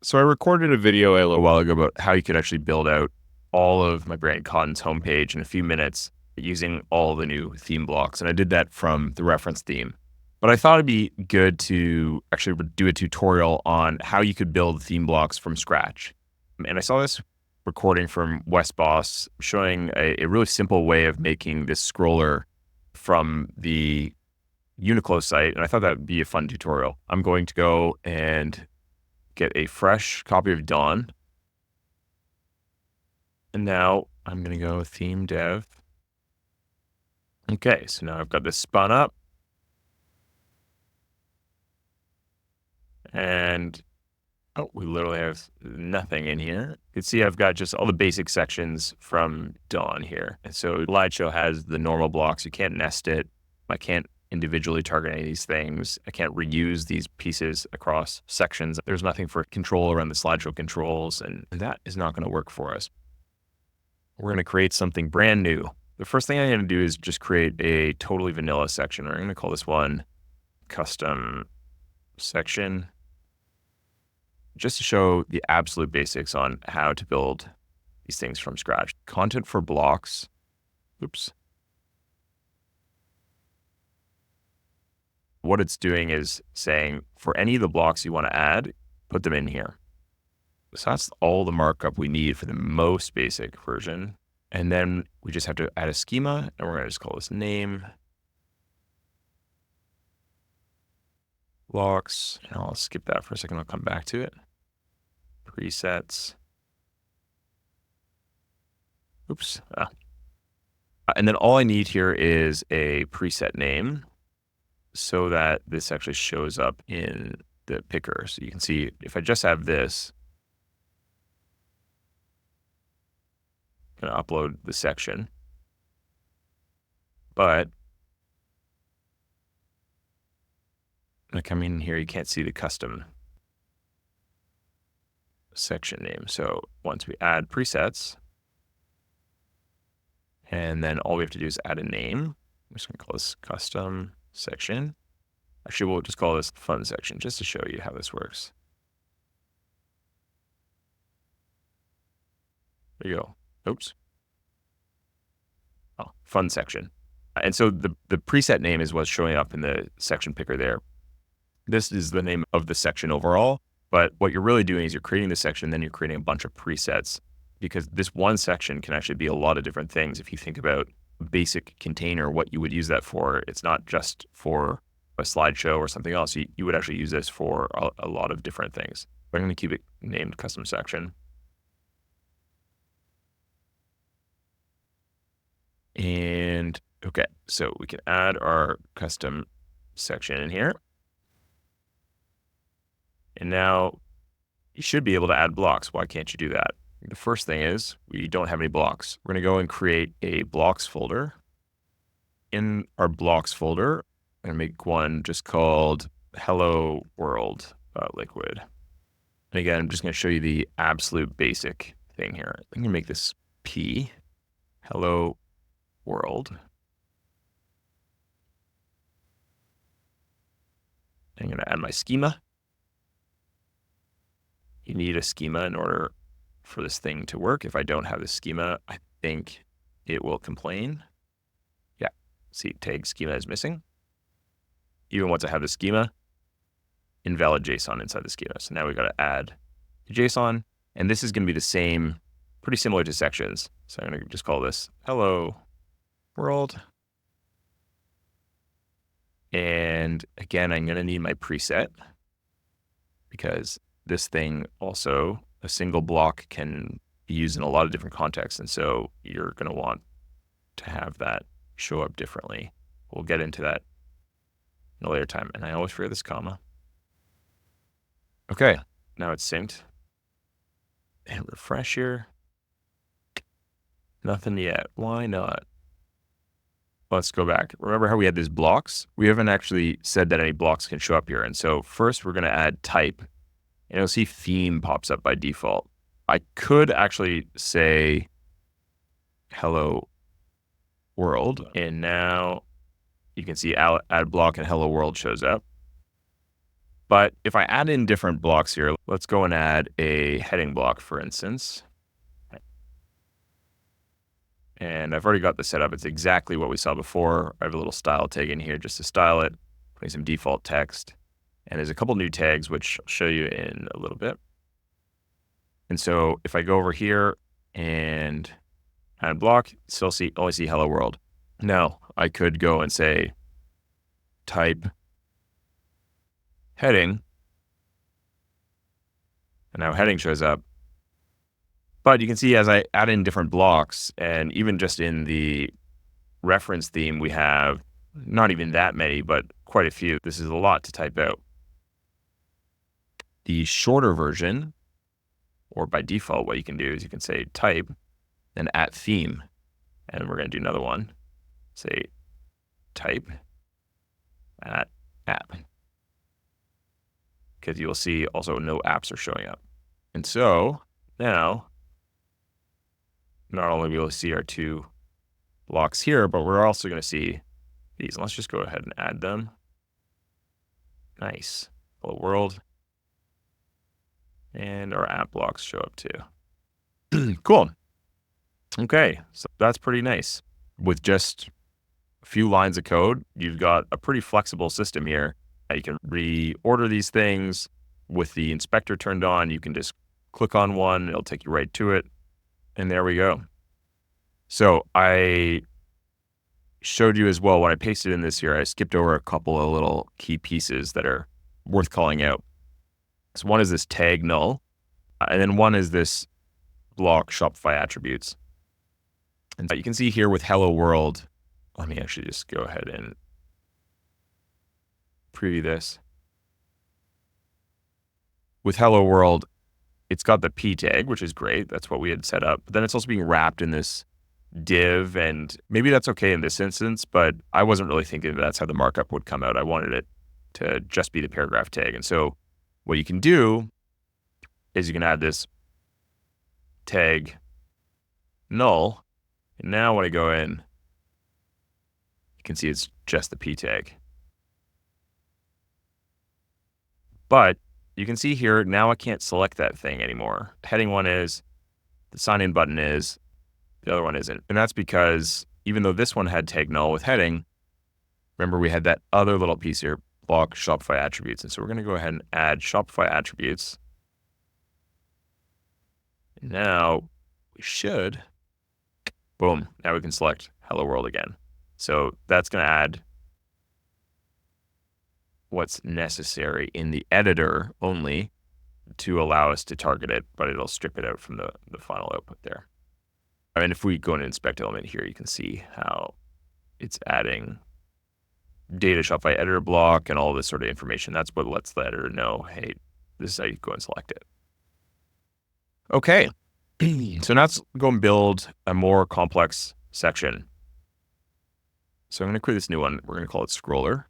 So I recorded a video a little while ago about how you could actually build out all of my brand Cotton's homepage in a few minutes using all the new theme blocks. And I did that from the reference theme. But I thought it'd be good to actually do a tutorial on how you could build theme blocks from scratch. And I saw this recording from Wes Boss showing a really simple way of making this scroller from the Uniqlo site. And I thought that would be a fun tutorial. I'm going to go and get a fresh copy of Dawn. And now I'm going to go theme dev. Okay, so now I've got this spun up. And, oh, we literally have nothing in here. You can see I've got just all the basic sections from Dawn here. And so Slideshow has the normal blocks. You can't nest it. I can't individually target any of these things. I can't reuse these pieces across sections. There's nothing for control around the slideshow controls, and that is not going to work for us. We're going to create something brand new. The first thing I'm going to do is just create a totally vanilla section. We're going to call this one custom section, just to show the absolute basics on how to build these things from scratch. Content for blocks. Oops. What it's doing is saying for any of the blocks you want to add, put them in here. So that's all the markup we need for the most basic version. And then we just have to add a schema, and we're going to just call this name blocks. And I'll skip that for a second. I'll come back to it. Presets. Oops. And then all I need here is a preset name so that this actually shows up in the picker. So you can see if I just have this, I'm going to upload the section. But when I come in here, you can't see the custom section name. So once we add presets, and then all we have to do is add a name. I'm just going to call this custom section. Actually, we'll just call this fun section just to show you how this works. There you go. Oops. Oh, fun section. And so the preset name is what's showing up in the section picker there. This is the name of the section overall, but what you're really doing is you're creating the section, then you're creating a bunch of presets, because this one section can actually be a lot of different things. If you think about a basic container, what you would use that for, it's not just for a slideshow or something else. You would actually use this for a lot of different things. But I'm going to keep it named custom section. And okay, so we can add our custom section in here. And now you should be able to add blocks. Why can't you do that? The first thing is we don't have any blocks. We're going to go and create a blocks folder. In our blocks folder, I'm going to make one just called Hello World Liquid. And again, I'm just going to show you the absolute basic thing here. I'm going to make this P, Hello World. I'm going to add my schema. You need a schema in order for this thing to work. If I don't have the schema, I think it will complain. Yeah, see, tag schema is missing. Even once I have the schema, invalid JSON inside the schema. So now we've got to add the JSON, and this is going to be the same, pretty similar to sections. So I'm going to just call this Hello World. And again, I'm going to need my preset, because this thing also, a single block can be used in a lot of different contexts. And so you're going to want to have that show up differently. We'll get into that in a later time. And I always forget this comma. Okay, now it's synced. And refresh here. Nothing yet. Why not? Let's go back. Remember how we had these blocks? We haven't actually said that any blocks can show up here. And so first we're going to add type. And you'll see theme pops up by default. I could actually say hello world. And now you can see add block and hello world shows up. But if I add in different blocks here, let's go and add a heading block, for instance. And I've already got this set up. It's exactly what we saw before. I have a little style tag in here just to style it, putting some default text. And there's a couple new tags, which I'll show you in a little bit. And so if I go over here and add block, still only see hello world. Now I could go and say type heading, and now heading shows up. But you can see as I add in different blocks, and even just in the reference theme, we have not even that many, but quite a few. This is a lot to type out. The shorter version, or by default, what you can do is you can say type, then at theme, and we're going to do another one. Say type at app, because you will see also no apps are showing up. And so now, not only will we see our two blocks here, but we're also going to see these. Let's just go ahead and add them. Nice. Hello world. And our app blocks show up too. Cool. Okay, so that's pretty nice. With just a few lines of code, you've got a pretty flexible system here. You can reorder these things. With the inspector turned on, you can just click on one, it'll take you right to it. And there we go. So I showed you as well when I pasted in this here, I skipped over a couple of little key pieces that are worth calling out. So one is this tag null, and then one is this block Shopify attributes. And you can see here with hello world, let me actually just go ahead and preview this. With hello world, it's got the p tag, which is great. That's what we had set up. But then it's also being wrapped in this div, and maybe that's okay in this instance, but I wasn't really thinking that's how the markup would come out. I wanted it to just be the paragraph tag. And so what you can do is you can add this tag null. And now when I go in, you can see it's just the p tag. But you can see here, now I can't select that thing anymore. Heading one is, the sign in button is, the other one isn't. And that's because even though this one had tag null with heading, remember we had that other little piece here, block Shopify attributes. And so we're going to go ahead and add Shopify attributes. And now we should, boom, now we can select hello world again. So that's going to add what's necessary in the editor only to allow us to target it, but it'll strip it out from the final output there. I mean, if we go and inspect element here, you can see how it's adding data Shopify editor block and all this sort of information. That's what lets the editor know, hey, this is how you go and select it. Okay, so now let's go and build a more complex section. So I'm going to create this new one. We're going to call it scroller.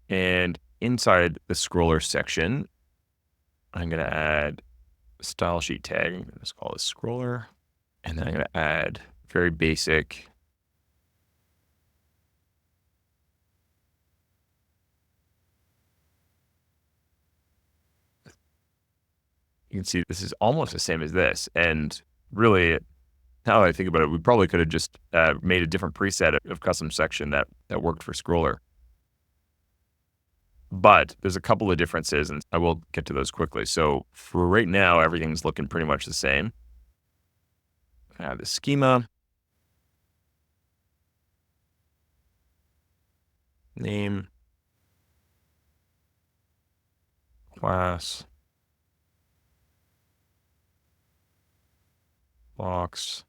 And inside the scroller section, I'm going to add a style sheet tag. I'm going to call this scroller. And then I'm going to add very basic you can see this is almost the same as this. And really, now that I think about it, we probably could have just made a different preset of custom section that worked for scroller. But there's a couple of differences, and I will get to those quickly. So for right now, everything's looking pretty much the same. I have the schema, name, class, box.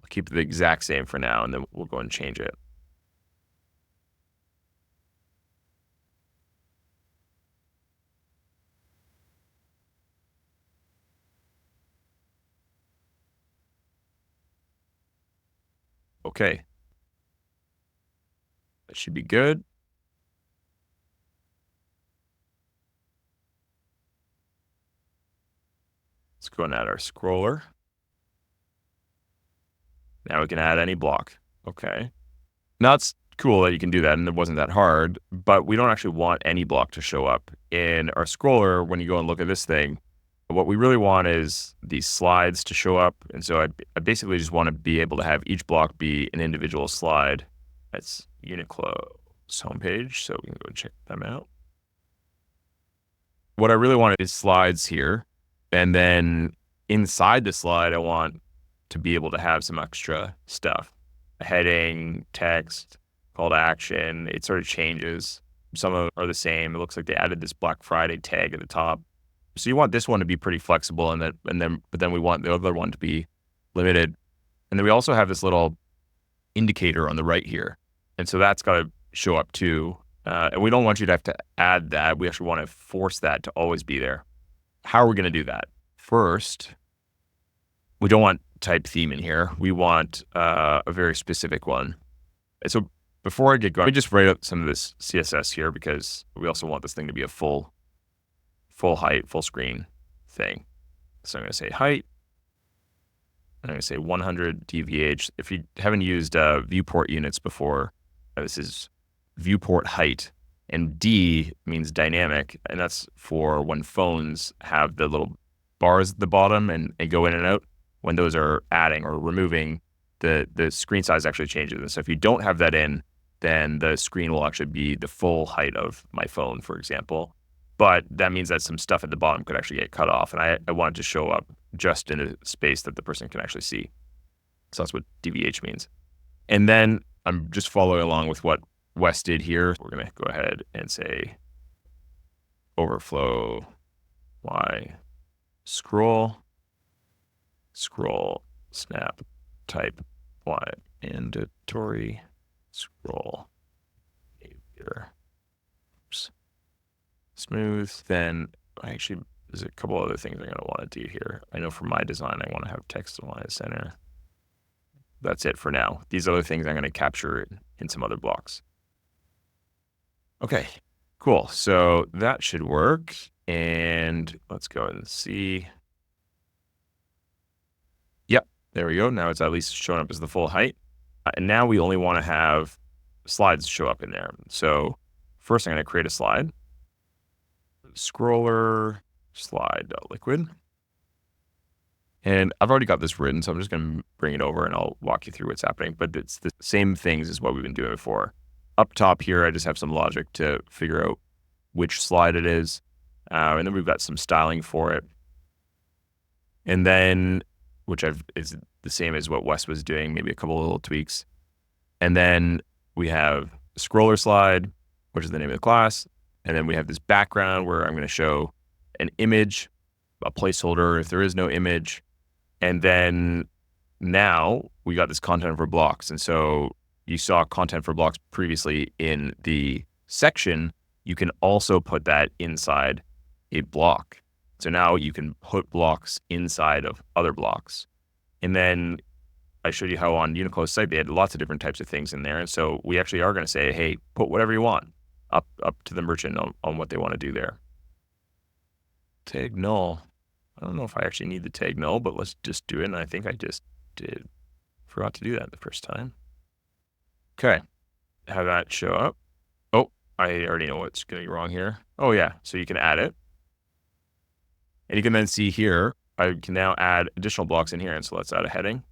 I'll keep it the exact same for now, and then we'll go and change it. Okay. That should be good. Let's go and add our scroller. Now we can add any block. Okay. Now it's cool that you can do that, and it wasn't that hard, but we don't actually want any block to show up. In our scroller, when you go and look at this thing, what we really want is these slides to show up. And so I basically just want to be able to have each block be an individual slide. That's Uniqlo's homepage, so we can go and check them out. What I really want is slides here. And then inside the slide, I want to be able to have some extra stuff. A heading, text, call to action. It sort of changes. Some of them are the same. It looks like they added this Black Friday tag at the top. So you want this one to be pretty flexible, but then we want the other one to be limited. And then we also have this little indicator on the right here. And so that's got to show up too. And we don't want you to have to add that. We actually want to force that to always be there. How are we going to do that? First, we don't want type theme in here. We want a very specific one. And so before I get going, let me just write up some of this CSS here, because we also want this thing to be a full height, full screen thing. So I'm going to say height. I'm going to say 100 dVH. If you haven't used viewport units before, this is viewport height. And D means dynamic, and that's for when phones have the little bars at the bottom and go in and out. When those are adding or removing, the screen size actually changes. And so if you don't have that in, then the screen will actually be the full height of my phone, for example. But that means that some stuff at the bottom could actually get cut off. And I want it to show up just in a space that the person can actually see. So that's what DVH means. And then I'm just following along with what Wes did here. We're going to go ahead and say overflow Y scroll snap type Y mandatory scroll behavior. Smooth. Then there's a couple other things I'm going to want to do here. I know for my design, I want to have text align center. That's it for now. These other things I'm going to capture in some other blocks. Okay, cool. So that should work. And let's go and see. Yep, there we go. Now it's at least showing up as the full height. And now we only want to have slides show up in there. So first I'm going to create a slide. Scroller slide.liquid. And I've already got this written, so I'm just going to bring it over and I'll walk you through what's happening. But it's the same things as what we've been doing before. Up top here, I just have some logic to figure out which slide it is. And then we've got some styling for it. And then, is the same as what Wes was doing, maybe a couple of little tweaks. And then we have a scroller slide, which is the name of the class. And then we have this background where I'm going to show an image, a placeholder if there is no image. And then now we got this content for blocks. And so you saw content for blocks previously in the section. You can also put that inside a block. So now you can put blocks inside of other blocks. And then I showed you how on Uniqlo's site, they had lots of different types of things in there. And so we actually are going to say, hey, put whatever you want up to the merchant on what they want to do there. Tag null. I don't know if I actually need the tag null, but let's just do it. And I think I just did. Forgot to do that the first time. Okay. Have that show up. Oh, I already know what's going to be wrong here. Oh yeah. So you can add it. And you can then see here, I can now add additional blocks in here. And so let's add a heading.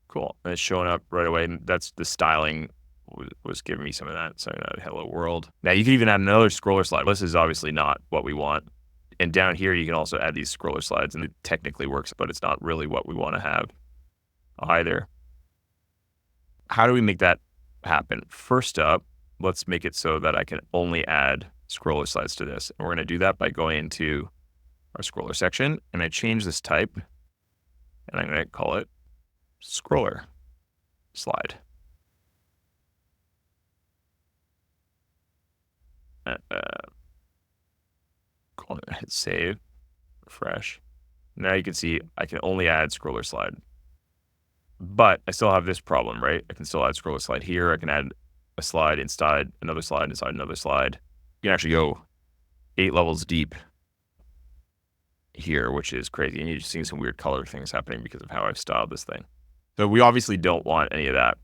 Cool. And it's showing up right away. And that's the styling was giving me some of that. So I hello world. Now you can even add another scroller slide. This is obviously not what we want. And down here, you can also add these scroller slides, and it technically works, but it's not really what we want to have either. How do we make that happen? First up, let's make it so that I can only add scroller slides to this. And we're going to do that by going into our scroller section, and I change this type, and I'm going to call it scroller slide. Hit save, refresh. Now you can see I can only add scroller slide, but I still have this problem, right? I can still add scroller slide here. I can add a slide inside another slide inside another slide. You can actually go 8 levels deep here, which is crazy. And you're just seeing some weird color things happening because of how I've styled this thing. So we obviously don't want any of that.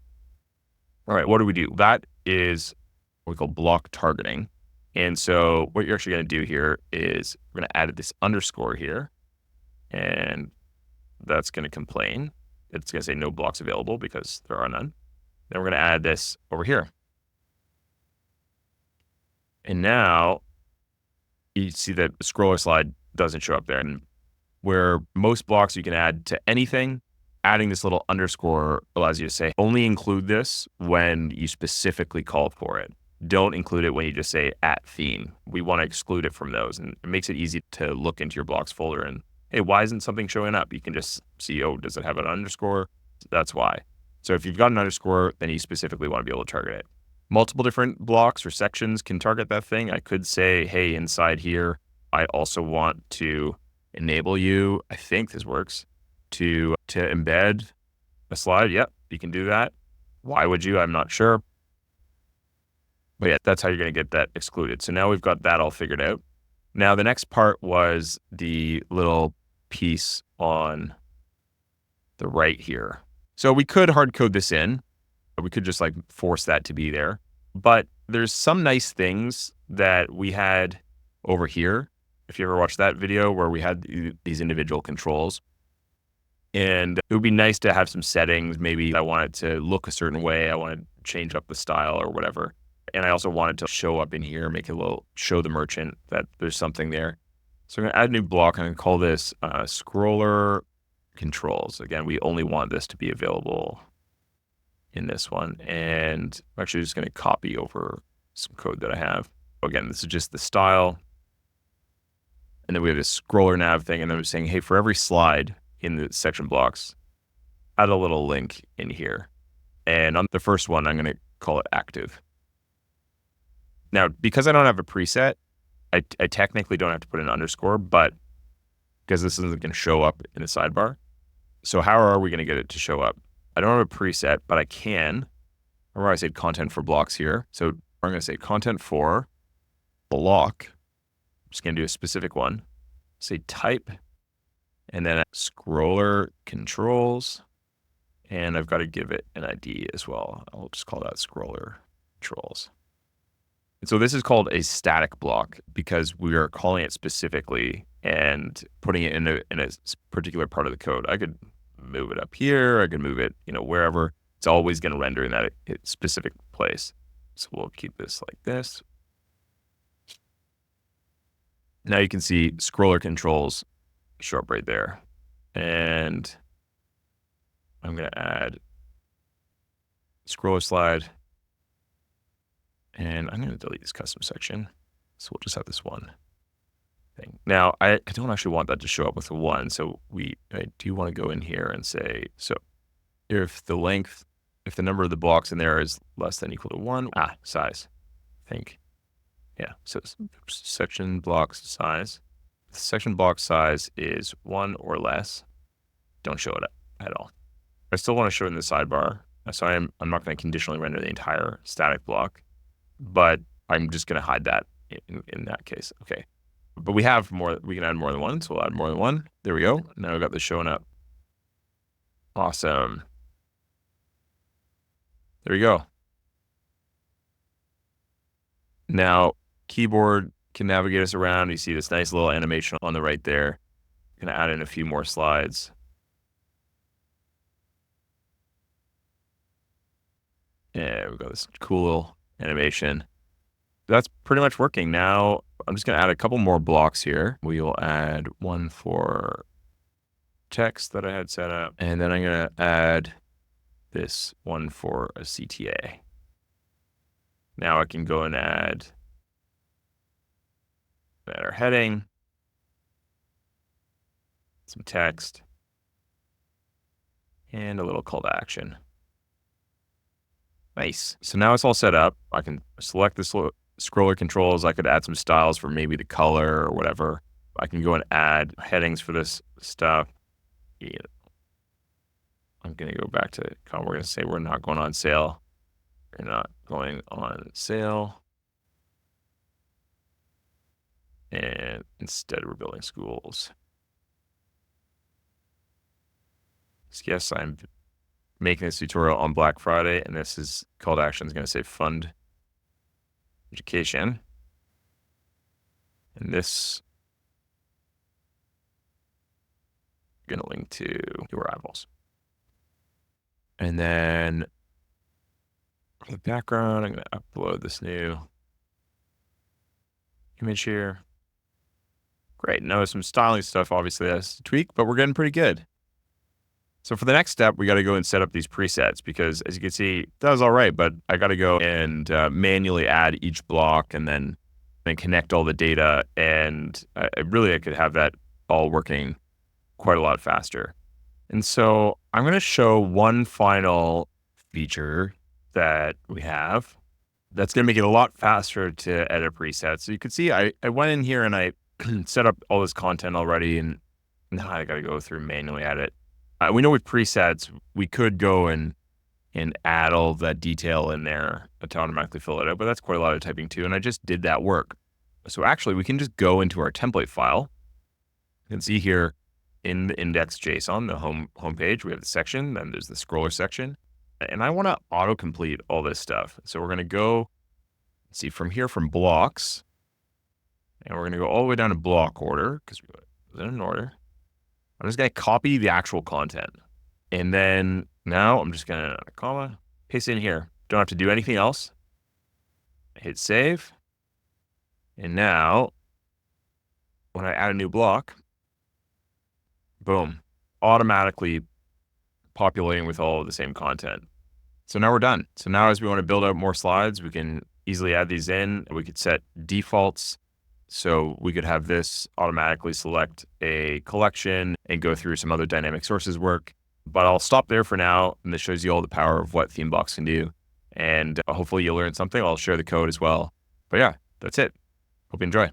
All right, what do we do? That is what we call block targeting. And so what you're actually going to do here is we're going to add this underscore here, and that's going to complain. It's going to say no blocks available because there are none. Then we're going to add this over here. And now you see that the scroller slide doesn't show up there. And where most blocks you can add to anything, adding this little underscore allows you to say, only include this when you specifically call for it. Don't include it when you just say @theme. We want to exclude it from those. And it makes it easy to look into your blocks folder and, hey, why isn't something showing up? You can just see, oh, does it have an underscore? That's why. So if you've got an underscore, then you specifically want to be able to target it. Multiple different blocks or sections can target that thing. I could say, hey, inside here, I also want to enable you, I think this works, to embed a slide. Yep, you can do that. Why would you? I'm not sure. But yeah, that's how you're going to get that excluded. So now we've got that all figured out. Now the next part was the little piece on the right here. So we could hard code this in. We could just like force that to be there. But there's some nice things that we had over here. If you ever watched that video where we had these individual controls. And it would be nice to have some settings. Maybe I want it to look a certain way. I want to change up the style or whatever. And I also wanted to show up in here, make it a little, show the merchant that there's something there. So I'm going to add a new block. I'm going to call this scroller controls. Again, we only want this to be available in this one. And I'm actually just going to copy over some code that I have. Again, this is just the style. And then we have this scroller nav thing. And I'm saying, hey, for every slide in the section blocks, add a little link in here. And on the first one, I'm going to call it active. Now, because I don't have a preset, I technically don't have to put an underscore, but because this isn't going to show up in the sidebar. So how are we going to get it to show up? I don't have a preset, but I can. Remember I said content for blocks here. So I'm going to say content for block. I'm just going to do a specific one. Say type, and then scroller controls. And I've got to give it an ID as well. I'll just call that scroller controls. And so this is called a static block because we are calling it specifically and putting it in a particular part of the code. I could move it up here. I could move it, wherever. It's always going to render in that specific place. So we'll keep this like this. Now you can see scroller controls show up right there. And I'm going to add scroller slide. And I'm going to delete this custom section. So we'll just have this one thing. Now, I don't actually want that to show up with a 1. So I do want to go in here and say, so if the number of the blocks in there is less than equal to 1, size, I think. Yeah, so section blocks size. If the section block size is 1 or less, don't show it at all. I still want to show it in the sidebar. So I'm not going to conditionally render the entire static block, but I'm just going to hide that in that case. Okay. But we have more, we can add more than one. So we'll add more than one. There we go. Now we've got this showing up. Awesome. There we go. Now keyboard can navigate us around. You see this nice little animation on the right there. Going to add in a few more slides. Yeah, we've got this cool little animation. That's pretty much working. Now I'm just going to add a couple more blocks here. We will add one for text that I had set up. And then I'm going to add this one for a CTA. Now I can go and add our heading, some text, and a little call to action. Nice. So now it's all set up. I can select the scroller controls. I could add some styles for maybe the color or whatever. I can go and add headings for this stuff. Yeah. I'm going to go back to, we're going to say we're not going on sale. We're not going on sale. And instead we're building schools. So yes, I'm making this tutorial on Black Friday, and this is call to action is going to say fund education. And this I'm going to link to your rivals. And then for the background, I'm going to upload this new image here. Great. Now some styling stuff obviously has to tweak, but we're getting pretty good. So for the next step, we got to go and set up these presets because as you can see, that was all right, but I got to go and manually add each block and then connect all the data. And I could have that all working quite a lot faster. And so I'm going to show one final feature that we have that's going to make it a lot faster to edit presets. So you can see I went in here and I set up all this content already, and now I got to go through manually edit. We know with presets, we could go and add all that detail in there to automatically fill it out, but that's quite a lot of typing too. And I just did that work. So actually we can just go into our template file. You can see here in the index.json, the homepage, we have the section, then there's the scroller section. And I want to autocomplete all this stuff. So we're going to go see from here from blocks, and we're going to go all the way down to block order because we're in order. I'm just going to copy the actual content. And then now I'm just going to paste it in here. Don't have to do anything else. Hit save. And now when I add a new block, boom, automatically populating with all of the same content. So now we're done. So now as we want to build out more slides, we can easily add these in. We could set defaults. So we could have this automatically select a collection and go through some other dynamic sources work. But I'll stop there for now. And this shows you all the power of what Theme Blocks can do. And hopefully you'll learn something. I'll share the code as well. But yeah, that's it. Hope you enjoy.